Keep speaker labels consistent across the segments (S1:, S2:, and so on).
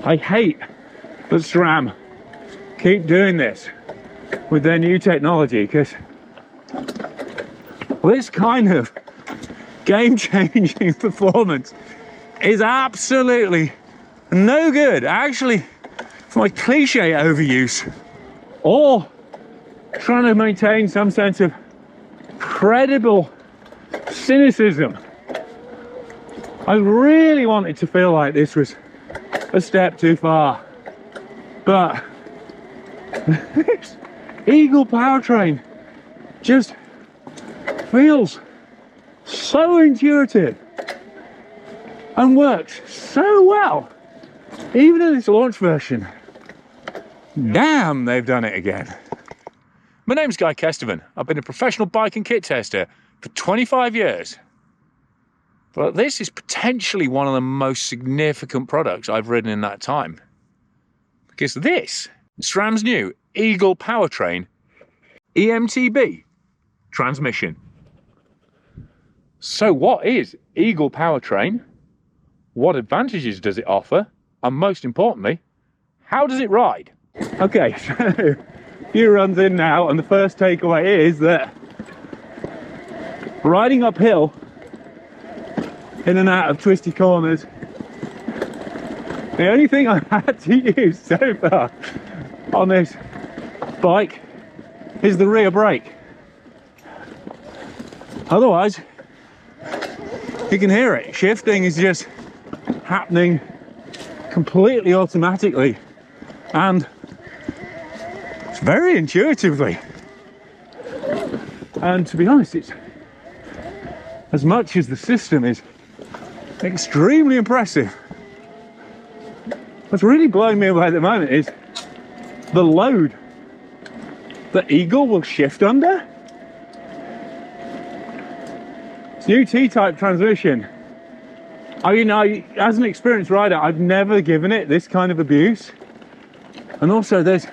S1: I hate that SRAM keep doing this with their new technology, because this kind of game-changing performance is absolutely no good. Actually, for my cliche overuse or trying to maintain some sense of credible cynicism, I really wanted to feel like this was a step too far. But this Eagle Powertrain just feels so intuitive and works so well, even in its launch version. Damn, they've done it again. My name's Guy Kesterman. I've been a professional bike and kit tester for 25 years. But this is potentially one of the most significant products I've ridden in that time. Because this is SRAM'S new Eagle Powertrain E-MTB transmission. So what is Eagle Powertrain? What advantages does it offer? And most importantly, how does it ride? Okay, so a few runs in now, and the first takeaway is that riding uphill in and out of twisty corners, the only thing I've had to use so far on this bike is the rear brake. Otherwise, you can hear it. Shifting is just happening completely automatically and very intuitively. And to be honest, it's as much as the system is extremely impressive, what's really blowing me away at the moment is the load that Eagle will shift under. It's new T-type transmission. I mean, as an experienced rider, I've never given it this kind of abuse. And also there's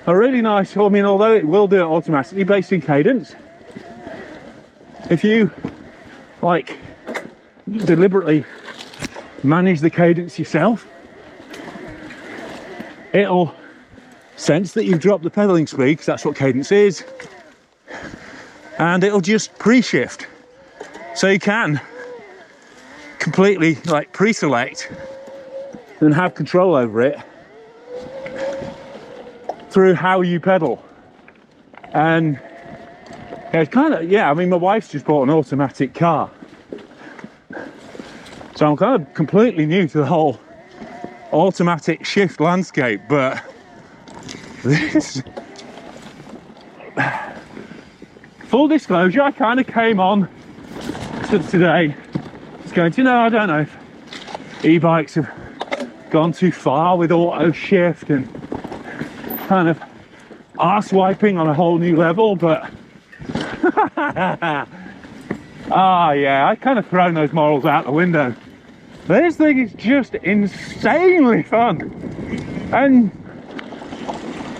S1: a really nice, I mean, although it will do it automatically based in cadence, if you like deliberately manage the cadence yourself, it'll sense that you've dropped the pedaling speed, because that's what cadence is, and it'll just pre-shift. So you can completely like pre-select and have control over it through how you pedal. And it's kind of, yeah, I mean, my wife's just bought an automatic car, so I'm kind of completely new to the whole automatic shift landscape. But this, full disclosure, I kind of came on to today just going to, I don't know if e-bikes have gone too far with auto shift and kind of arse wiping on a whole new level, but yeah, I kind of thrown those morals out the window. This thing is just insanely fun and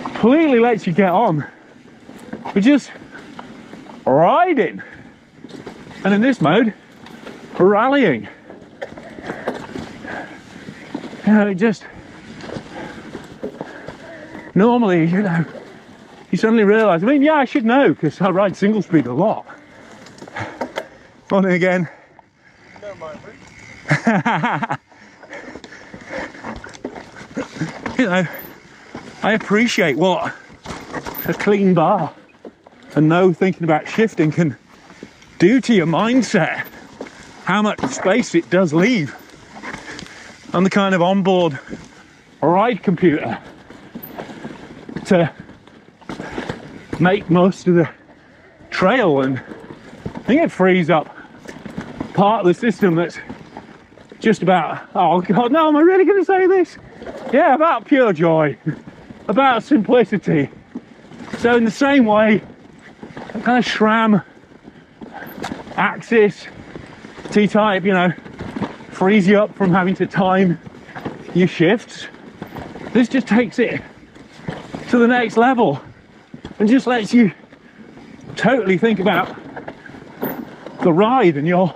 S1: completely lets you get on with just riding, and in this mode, rallying. You know, it just normally, you know, you suddenly realise, I mean, yeah, I should know because I ride single speed a lot. Morning again.
S2: Don't mind me.
S1: You know, I appreciate what a clean bar and no thinking about shifting can do to your mindset, how much space it does leave on the kind of onboard ride computer to make most of the trail. And I think it frees up part of the system that's just about, oh god, no, am I really going to say this? Yeah, about pure joy, about simplicity. So in the same way, that kind of SRAM Axis T-type, you know, frees you up from having to time your shifts, this just takes it to the next level and just lets you totally think about the ride and your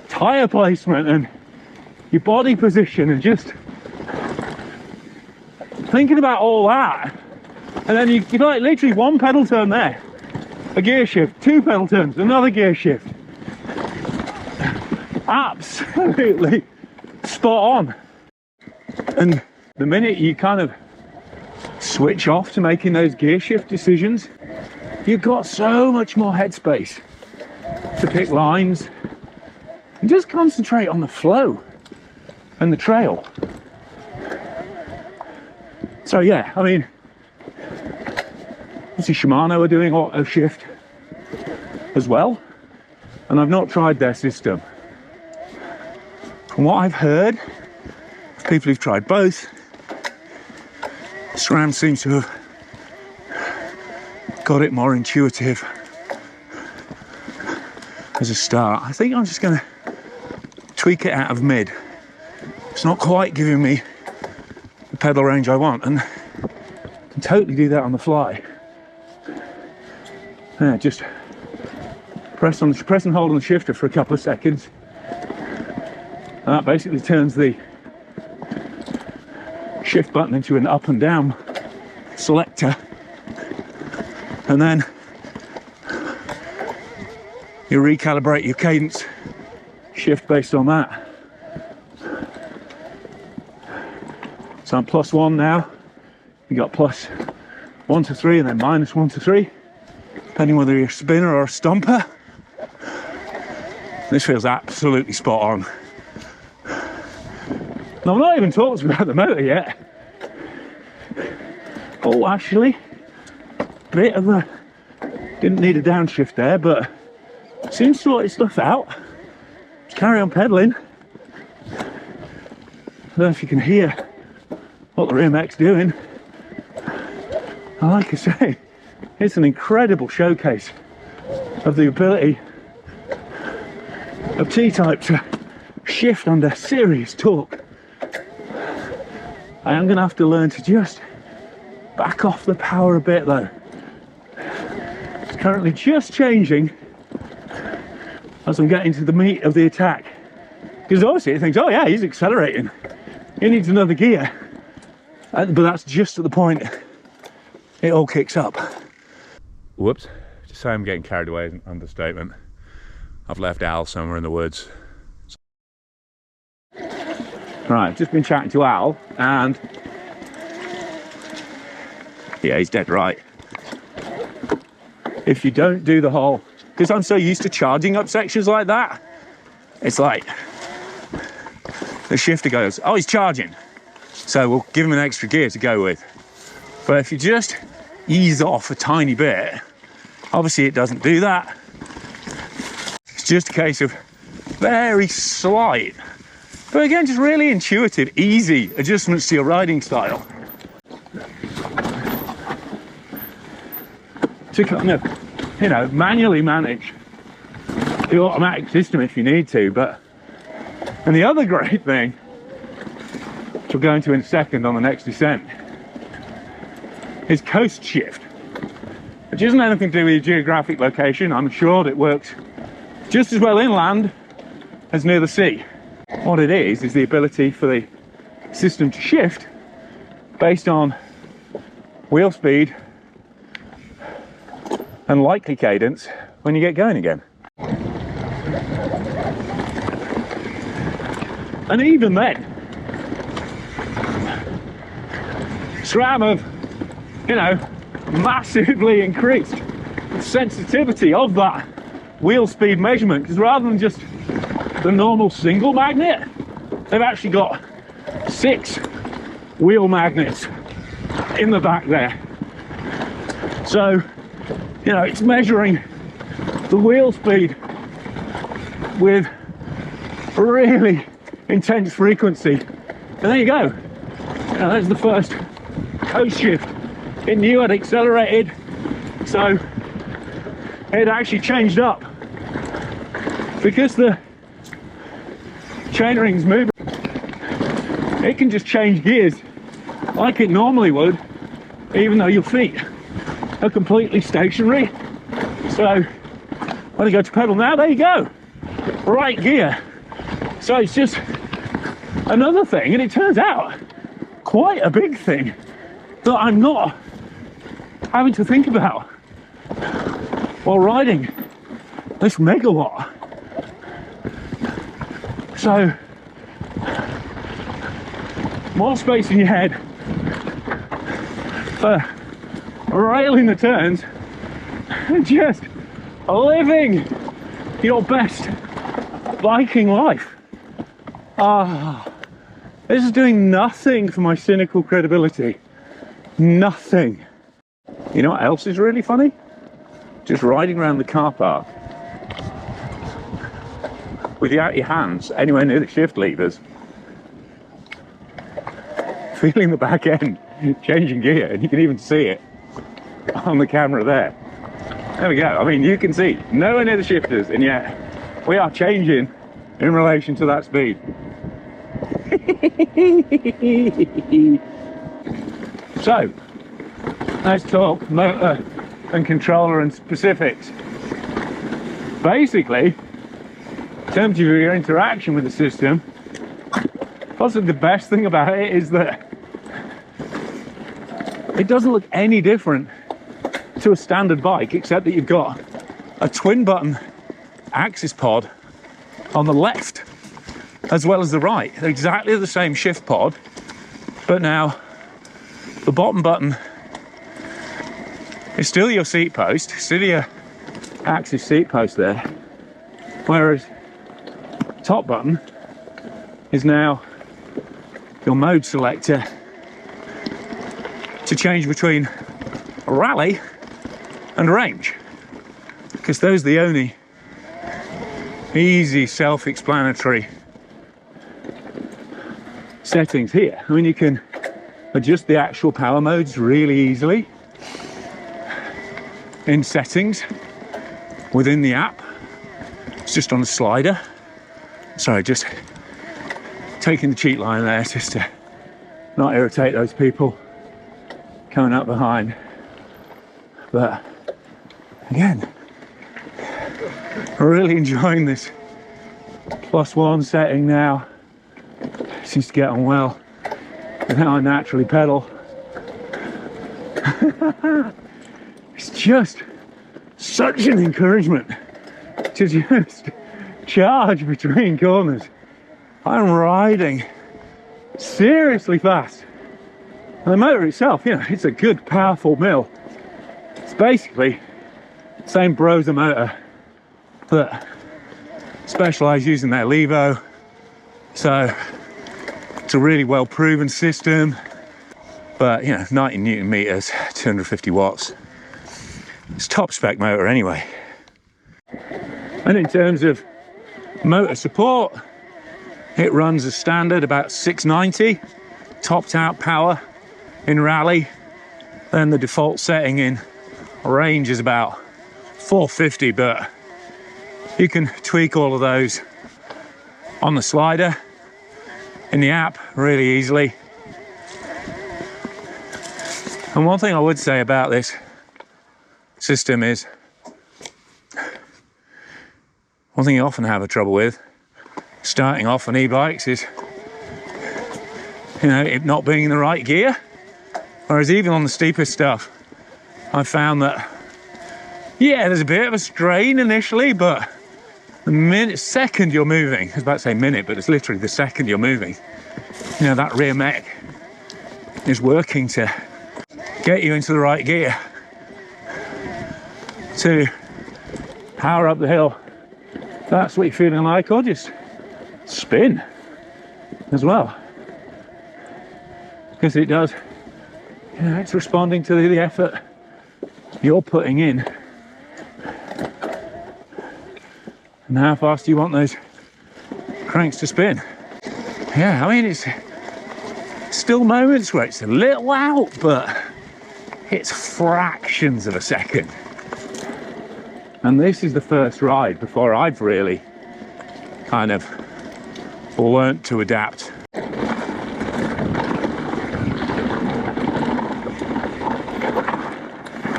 S1: tire placement and your body position and just thinking about all that, and then you like literally one pedal turn there, a gear shift, two pedal turns, another gear shift. Absolutely spot on. And the minute you kind of switch off to making those gear shift decisions, you've got so much more headspace to pick lines and just concentrate on the flow and the trail. So yeah, I mean, obviously Shimano are doing auto shift as well, and I've not tried their system. From what I've heard, people who've tried both, SRAM'S seems to have got it more intuitive as a start. I think I'm just going to tweak it out of mid. It's not quite giving me the pedal range I want, and I can totally do that on the fly. Yeah, just press and hold on the shifter for a couple of seconds, and that basically turns the shift button into an up and down selector, and then you recalibrate your cadence shift based on that. So I'm +1 now. You got +1 to 3 and then -1 to 3, depending whether you're a spinner or a stomper. This feels absolutely spot on. Now, I've not even talked about the motor yet. Oh, actually, bit of a, didn't need a downshift there, but seems to sort its stuff out. Just carry on pedaling. I don't know if you can hear what the rear mech's doing. And like I say, it's an incredible showcase of the ability of T-Type to shift under serious torque. I am going to have to learn to just back off the power a bit though. It's currently just changing as I'm getting to the meat of the attack. Because obviously it thinks, oh yeah, he's accelerating. He needs another gear. But that's just at the point it all kicks up. Whoops, just say I'm getting carried away is an understatement. I've left Al somewhere in the woods. Right, just been chatting to Al, and yeah, he's dead right. If you don't do the whole, because I'm so used to charging up sections like that, it's like the shifter goes, oh, he's charging, so we'll give him an extra gear to go with. But if you just ease off a tiny bit, obviously it doesn't do that. It's just a case of very slight, but again, just really intuitive, easy adjustments to your riding style. To kind of, you know, manually manage the automatic system if you need to. But, and the other great thing, which we'll go into in a second on the next descent, is coast shift, which isn't anything to do with your geographic location. I'm assured it works just as well inland as near the sea. What it is the ability for the system to shift based on wheel speed and likely cadence when you get going again. And even then, SRAM have, you know, massively increased the sensitivity of that wheel speed measurement, because rather than just the normal single magnet, they've actually got 6 wheel magnets in the back there. So, you know, it's measuring the wheel speed with really intense frequency. And there you go. Now, that's the first coast shift. It knew I'd accelerated, so it actually changed up. Because the chainring's moving, it can just change gears like it normally would, even though your feet are completely stationary. So when I go to pedal now, there you go, right gear. So it's just another thing, and it turns out quite a big thing that I'm not having to think about while riding this megawatt. So, more space in your head for railing the turns and just living your best biking life. This is doing nothing for my cynical credibility. Nothing. You know what else is really funny? Just riding around the car park without your hands anywhere near the shift levers, feeling the back end changing gear, and you can even see it on the camera there. There we go. I mean, you can see nowhere near the shifters, and yet we are changing in relation to that speed. So let's talk motor and controller and specifics. Basically, in terms of your interaction with the system, possibly the best thing about it is that it doesn't look any different to a standard bike, except that you've got a twin button axis pod on the left as well as the right. They're exactly the same shift pod, but now the bottom button is still your seat post, still your axis seat post there, whereas top button is now your mode selector to change between rally and range, because those are the only easy self-explanatory settings here. I mean, you can adjust the actual power modes really easily in settings within the app. It's just on a slider. Sorry, just taking the cheat line there just to not irritate those people coming up behind. But again, really enjoying this +1 setting now. Seems to get on well with how I naturally pedal. It's just such an encouragement to just charge between corners. I'm riding seriously fast. And the motor itself, you know, it's a good, powerful mill. It's basically the same Brose motor that Specialized using their Levo. So it's a really well proven system, but you know, 90 Newton meters, 250 watts. It's top spec motor anyway. And in terms of motor support, it runs as standard about 690 topped out power in rally. Then the default setting in range is about 450, but you can tweak all of those on the slider in the app really easily. And one thing I would say about this system is, one thing you often have a trouble with starting off on e-bikes is, you know, it not being in the right gear. Whereas even on the steepest stuff, I found that, yeah, there's a bit of a strain initially, but the second you're moving, I was about to say minute, but it's literally the second you're moving, you know, that rear mech is working to get you into the right gear to power up the hill. That's what you're feeling like, or just spin as well, because it does, you know, it's responding to the effort you're putting in and how fast you want those cranks to spin. Yeah, I mean, it's still moments where it's a little out, but it's fractions of a second. And this is the first ride before I've really kind of learnt to adapt.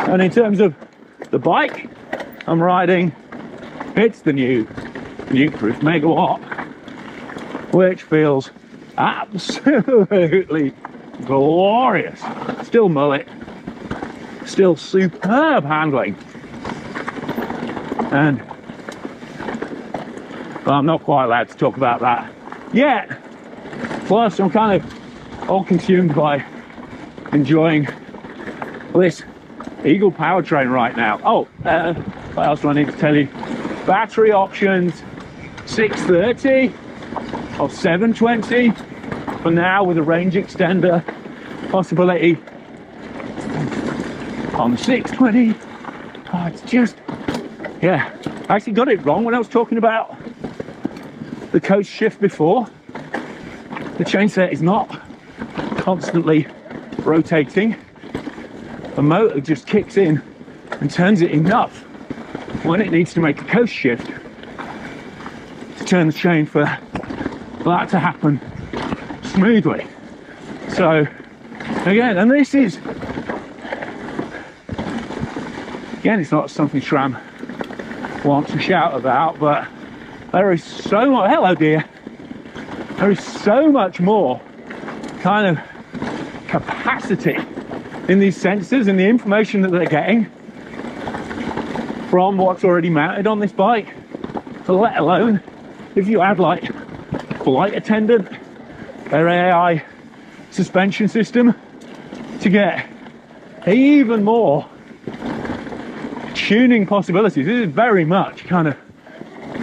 S1: And in terms of the bike I'm riding, it's the new Nuke-proof Megawatt, which feels absolutely glorious. Still mullet, still superb handling. And well, I'm not quite allowed to talk about that yet. Plus, I'm kind of all consumed by enjoying this Eagle Powertrain right now. Oh, what else do I need to tell you? Battery options, 630 or 720 for now, with a range extender possibility on the 620. Oh, it's just, yeah, I actually got it wrong when I was talking about the coach shift before. The chainset is not constantly rotating. The motor just kicks in and turns it enough when it needs to make a coast shift to turn the chain for that to happen smoothly. So again, and this is, again, it's not something SRAM wants to shout about, but there is so much, hello dear, there is so much more kind of capacity in these sensors and the information that they're getting from what's already mounted on this bike, let alone if you add like flight attendant, their AI suspension system, to get even more tuning possibilities. This is very much kind of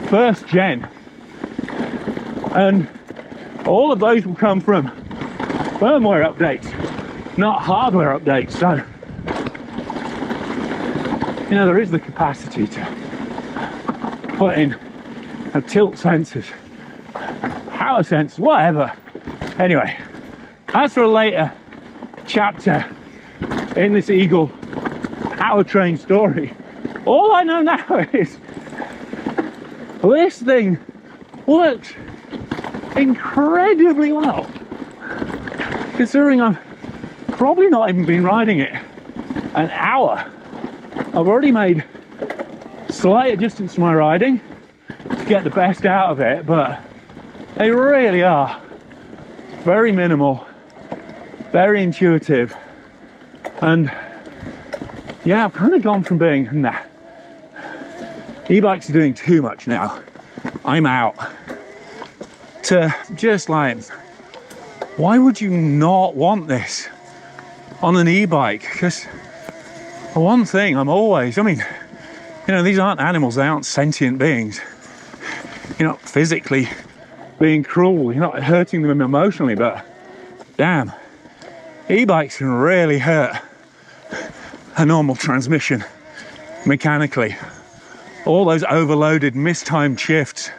S1: first gen, and all of those will come from firmware updates, not hardware updates. So, you know, there is the capacity to put in tilt sensors, power sensors, whatever. Anyway, as for a later chapter in this Eagle Powertrain story, all I know now is this thing works incredibly well, considering I've probably not even been riding it an hour. I've already made slight adjustments to my riding to get the best out of it, but they really are very minimal, very intuitive. And yeah, I've kind of gone from being, nah, e-bikes are doing too much now, I'm out, to just like, why would you not want this on an e-bike? Because for one thing, I'm always, I mean, you know, these aren't animals, they aren't sentient beings. You're not physically being cruel, you're not hurting them emotionally, but damn, e-bikes can really hurt a normal transmission mechanically. All those overloaded, mistimed shifts.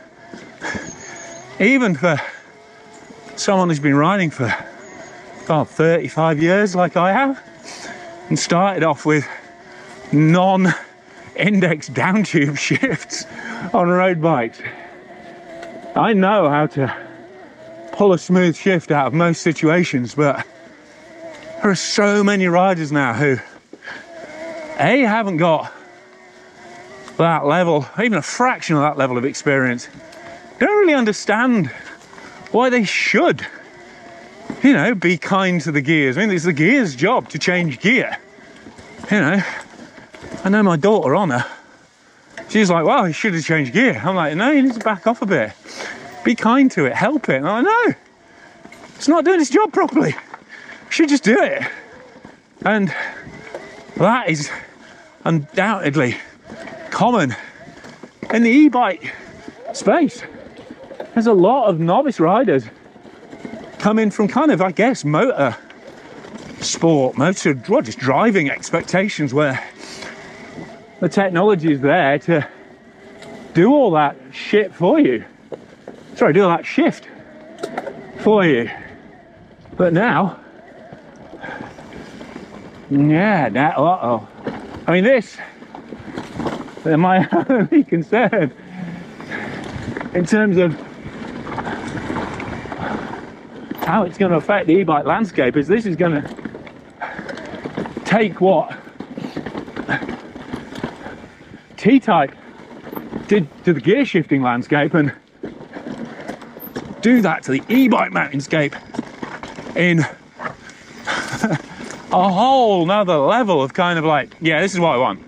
S1: Even for someone who's been riding for 35 years like I have, and started off with non-index downtube shifts on road bikes, I know how to pull a smooth shift out of most situations. But there are so many riders now who A, haven't got that level, even a fraction of that level of experience, don't really understand why they should, you know, be kind to the gears. I mean, it's the gear's job to change gear. You know, I know my daughter Honor, she's like, well, you should have changed gear. I'm like, no, you need to back off a bit. Be kind to it, help it. And I'm like, no, it's not doing its job properly. You should just do it. And that is undoubtedly common in the e-bike space. There's a lot of novice riders coming from kind of, I guess, motor sport, just driving expectations, where the technology is there to do all that shit for you. Sorry, do all that shift for you. But now, yeah, uh-oh. I mean, this, my only concern in terms of how it's going to affect the e-bike landscape is this is going to take what T-Type did to the gear shifting landscape and do that to the e-bike mountainscape in a whole nother level of kind of like, yeah, this is what I want.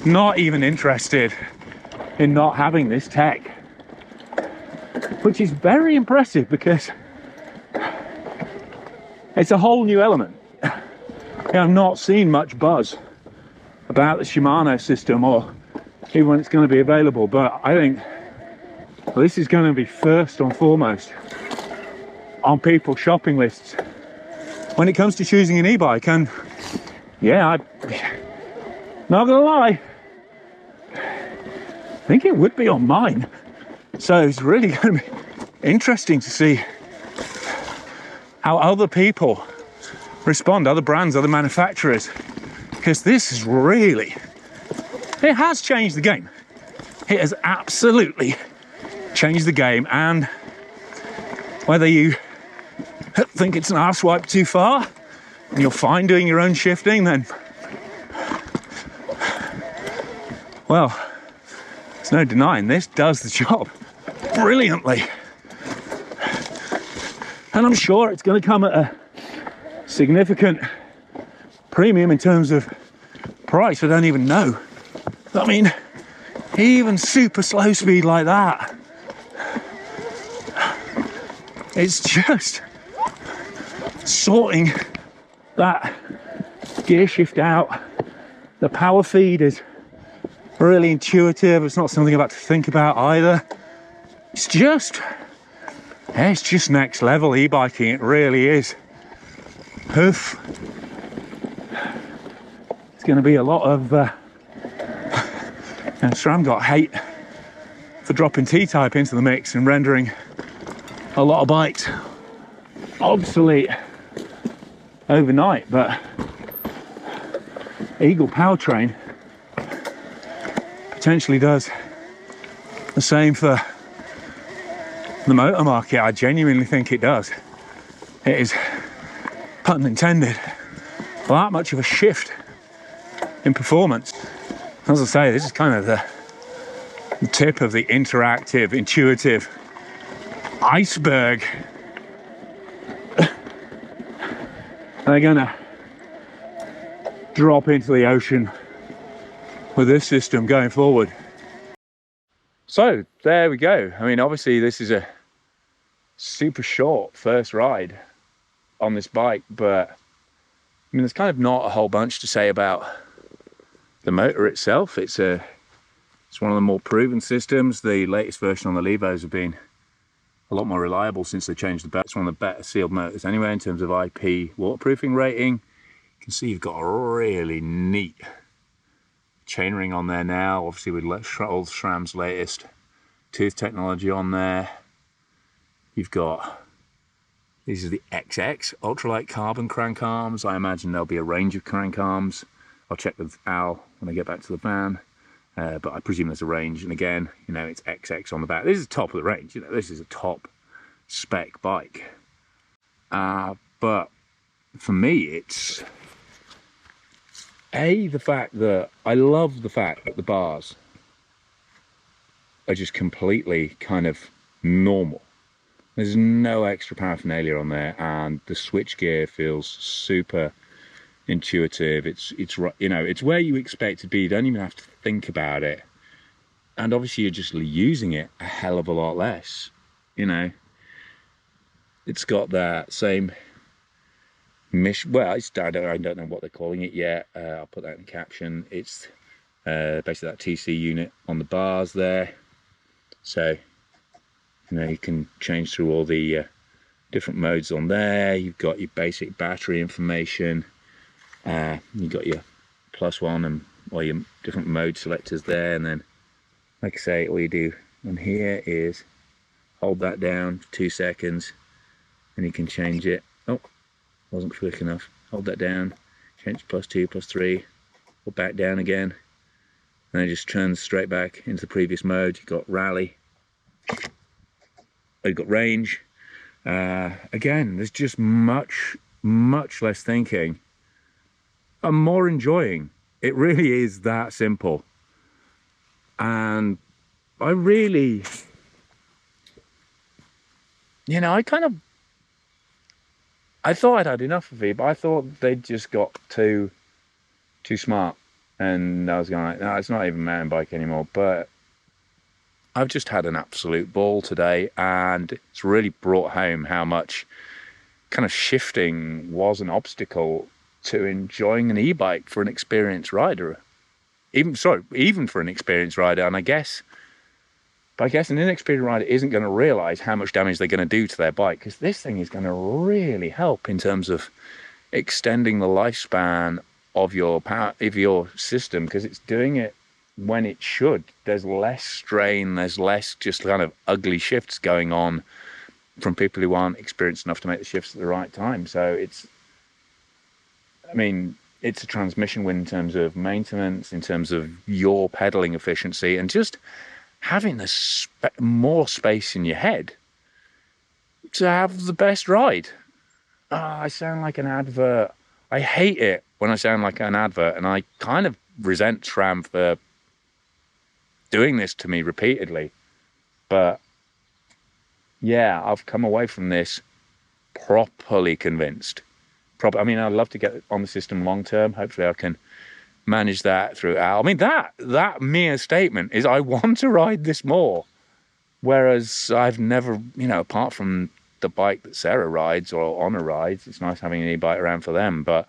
S1: Not even interested in not having this tech, which is very impressive because it's a whole new element. I've not seen much buzz about the Shimano system or even when it's going to be available, but I think this is going to be first and foremost on people's shopping lists when it comes to choosing an e-bike. And yeah, I'm not gonna lie, I think it would be on mine. So it's really going to be interesting to see how other people respond, other brands, other manufacturers, because this is really, it has changed the game. It has absolutely changed the game. And whether you think it's an arse swipe too far and you're fine doing your own shifting, then well, there's no denying this does the job brilliantly. And I'm sure it's going to come at a significant premium in terms of price. I don't even know. I mean, even super slow speed like that, it's just sorting that gear shift out. The power feed is really intuitive. It's not something I've had to think about either. It's just next level e-biking. It really is. Oof. It's going to be a lot of SRAM got hate for dropping T-type into the mix and rendering a lot of bikes obsolete overnight, but Eagle Powertrain potentially does the same for the motor market. I genuinely think it does. It is, pun intended, that much of a shift in performance. As I say, this is kind of the tip of the interactive, intuitive iceberg. They're gonna drop into the ocean with this system going forward. So there we go. I mean, obviously this is a super short first ride on this bike, but I mean, there's kind of not a whole bunch to say about the motor itself. It's one of the more proven systems. The latest version on the Levos have been a lot more reliable since they changed the belt. It's one of the better sealed motors anyway in terms of IP waterproofing rating. You can see you've got a really neat chainring on there now, obviously with old SRAM'S latest tooth technology on there. You've got, these are the XX ultralight carbon crank arms. I imagine there'll be a range of crank arms. I'll check with Al when I get back to the van, but I presume there's a range. And again, you know, it's XX on the back. This is top of the range, you know, this is a top spec bike. But for me, it's the fact that I love the fact that the bars are just completely kind of normal. There's no extra paraphernalia on there, and the switch gear feels super intuitive. It's you know, it's where you expect it to be. You don't even have to think about it, and obviously you're just using it a hell of a lot less. You know, it's got that same well, I don't know what they're calling it yet. I'll put that in the caption. It's basically that TC unit on the bars there. So, you know, you can change through all the different modes on there. You've got your basic battery information. You've got your +1 and all your different mode selectors there. And then, like I say, all you do on here is hold that down for 2 seconds and you can change it. Oh, wasn't quick enough. Hold that down, change +2, +3, or back down again, and then it just turns straight back into the previous mode. You've got rally, you've got range. Again, there's just much less thinking and more enjoying. It really is that simple. And I really, you know, I kind of I thought I'd had enough of it, but I thought they'd just got too smart. And I was going like, no, it's not even a mountain bike anymore. But I've just had an absolute ball today, and it's really brought home how much kind of shifting was an obstacle to enjoying an e-bike for an experienced rider. Even for an experienced rider. And I guess an inexperienced rider isn't going to realise how much damage they're going to do to their bike, because this thing is going to really help in terms of extending the lifespan of your system, because it's doing it when it should. There's less strain, there's less just kind of ugly shifts going on from people who aren't experienced enough to make the shifts at the right time. So it's a transmission win in terms of maintenance, in terms of your pedaling efficiency, and just having more space in your head to have the best ride. I sound like an advert. I hate it when I sound like an advert, and I kind of resent SRAM for doing this to me repeatedly. But yeah, I've come away from this properly convinced. I'd love to get on the system long term. Hopefully I can manage that throughout. That mere statement is I want to ride this more. Whereas I've never, apart from the bike that Sarah rides or Honor rides, it's nice having an e-bike around for them. But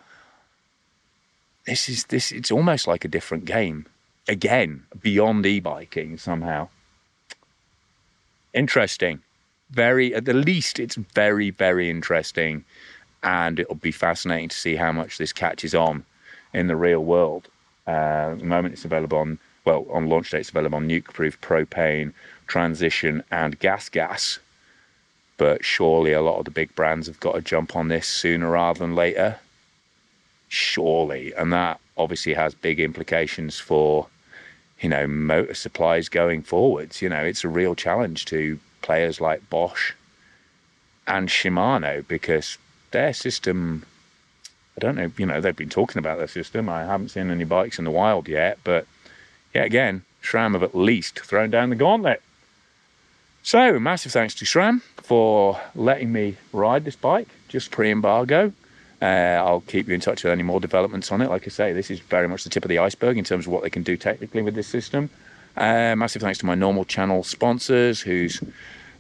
S1: it's almost like a different game. Again, beyond e-biking somehow. Interesting. At the least, it's very, very interesting. And it'll be fascinating to see how much this catches on in the real world. At the moment, it's available on launch day, it's available on nuke-proof, propane, transition, and gas. But surely a lot of the big brands have got to jump on this sooner rather than later. Surely. And that obviously has big implications for, motor supplies going forwards. It's a real challenge to players like Bosch and Shimano, because their system, I don't know, they've been talking about their system. I haven't seen any bikes in the wild yet, but yeah, again, SRAM have at least thrown down the gauntlet. So, massive thanks to SRAM for letting me ride this bike just pre-embargo. I'll keep you in touch with any more developments on it. Like I say, this is very much the tip of the iceberg in terms of what they can do technically with this system. Massive thanks to my normal channel sponsors, whose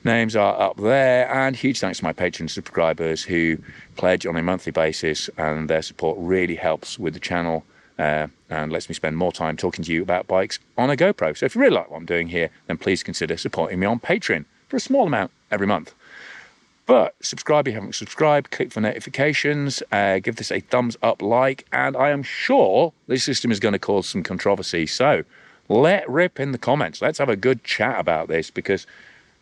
S1: names are up there, and huge thanks to my Patreon subscribers who pledge on a monthly basis, and their support really helps with the channel and lets me spend more time talking to you about bikes on a GoPro. So if you really like what I'm doing here, then please consider supporting me on Patreon for a small amount every month. But subscribe if you haven't subscribed, click for notifications, give this a thumbs up like, and I am sure this system is going to cause some controversy. So let rip in the comments. Let's have a good chat about this, because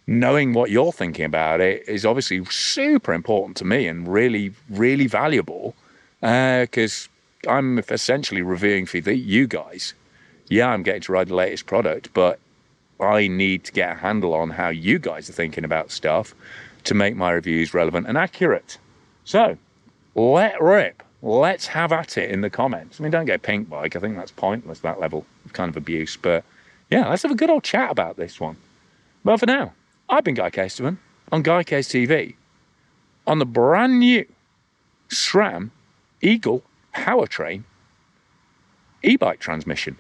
S1: knowing what you're thinking about it is obviously super important to me and really, really valuable, because I'm essentially reviewing for you guys. Yeah, I'm getting to ride the latest product, but I need to get a handle on how you guys are thinking about stuff to make my reviews relevant and accurate. So, let rip. Let's have at it in the comments. Don't get pink bike. I think that's pointless, that level of kind of abuse. But yeah, let's have a good old chat about this one. But for now, I've been Guy Casterman on Guy Case TV on the brand new SRAM Eagle Powertrain e-bike transmission.